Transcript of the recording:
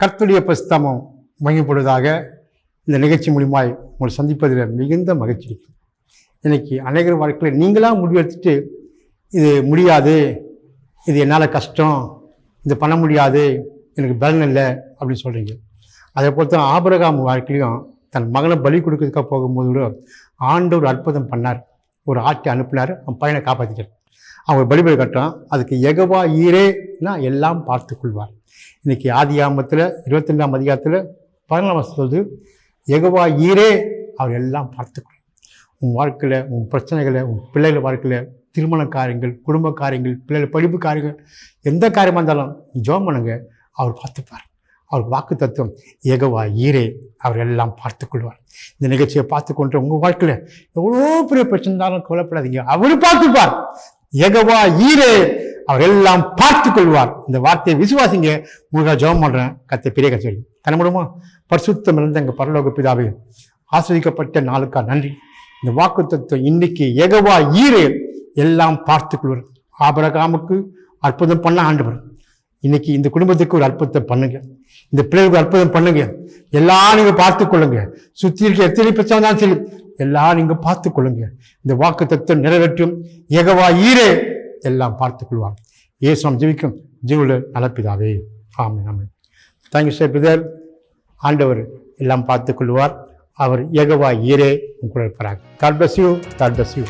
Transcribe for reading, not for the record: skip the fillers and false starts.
கர்த்தருடைய பரிசுத்தம் மகிமைப்படுவதாக. இந்த நிகழ்ச்சி மூலியமாய் உங்களை சந்திப்பதில் மிகுந்த மகிழ்ச்சி. இன்னைக்கு அநேகர் வாழ்க்கையில் நீங்களாக முடிவெடுத்துட்டு இது முடியாது, இது என்னால் கஷ்டம், இது பண்ண முடியாது, எனக்கு பலன் இல்லை அப்படின்னு சொல்கிறீங்க. அதே போல் தான் ஆபிரகாம் வாழ்க்கையிலையும் தன் மகனை பலி கொடுக்கறதுக்காக போகும்போது ஆண்டவர் அற்புதம் பண்ணார். ஒரு ஆட்டை அனுப்பினார், அவன் பையனை காப்பாற்றிட்டார். அவங்க பலிபலி கட்டுறான். அதுக்கு யெகோவா ஈரேனா எல்லாம் பார்த்து கொள்வார். இன்னைக்கு ஆதியாகமத்தில் 22ஆம் அதிகாரத்தில் 14ஆம் வசனம் சொல்லுது, யெகோவா ஈரே அவர் எல்லாம் பார்த்துக்கொள்வார். உன் வாழ்க்கையில், உன் பிரச்சனைகளை, உன் பிள்ளைகள் வாழ்க்கையில், திருமண காரியங்கள், குடும்ப காரியங்கள், பிள்ளைகள் படிப்பு காரியங்கள், எந்த காரியமாக இருந்தாலும் ஜெபம் பண்ணுங்க, அவர் பார்த்துப்பார். அவர் வாக்கு தத்துவம் யெகோவா ஈரே அவர் எல்லாம் பார்த்துக்கொள்வார். இந்த நிகழ்ச்சியை பார்த்து கொண்டு உங்கள் வாழ்க்கையில் எவ்வளோ பெரிய பிரச்சனை இருந்தாலும் கவலைப்படாதீங்க, அவர் பார்த்துப்பார். யெகோவா ஈரே அவர் எல்லாம் பார்த்து கொள்வார். இந்த வார்த்தையை விசுவாசிங்க. உங்களுக்கு ஜெபம் பண்ணுறேன். கர்த்தர் பெரிய கதை சொல்லி தனமுடமா பரிசுத்தம் இருந்த எங்கள் பரலோக பிதாவே, ஆஸ்வதிக்கப்பட்ட நாளுக்கா நன்றி. இந்த வாக்கு தத்துவம் இன்னைக்கு யெகோவா ஈரே எல்லாம் பார்த்து கொள்வார். ஆபிரகாமுக்கு அற்புதம் பண்ண ஆண்டவர் இன்னைக்கு இந்த குடும்பத்துக்கு ஒரு அற்புதம் பண்ணுங்க, இந்த பிள்ளைகளுக்கு அற்புதம் பண்ணுங்க. எல்லாம் நீங்க பார்த்து கொள்ளுங்க. சுற்றி இருக்க எத்தனை பிரச்சனை தான் சரி, எல்லாம் நீங்க பார்த்து கொள்ளுங்க. இந்த வாக்கு தத்துவம் நிறைவேற்றும் யெகோவா ஈரே எல்லாம் பார்த்துக் கொள்வார். இயேசு நாம் ஜெபிக்கும் ஜீவனுள்ள நலப்பிதாவே, ஆமென் ஆமென். Thank you sir brother. ஆண்டவர் எல்லாம் பார்த்துக் கொள்வார். அவர் யெகோவா ஈரே உங்களை இருப்பார். God bless you. God bless you.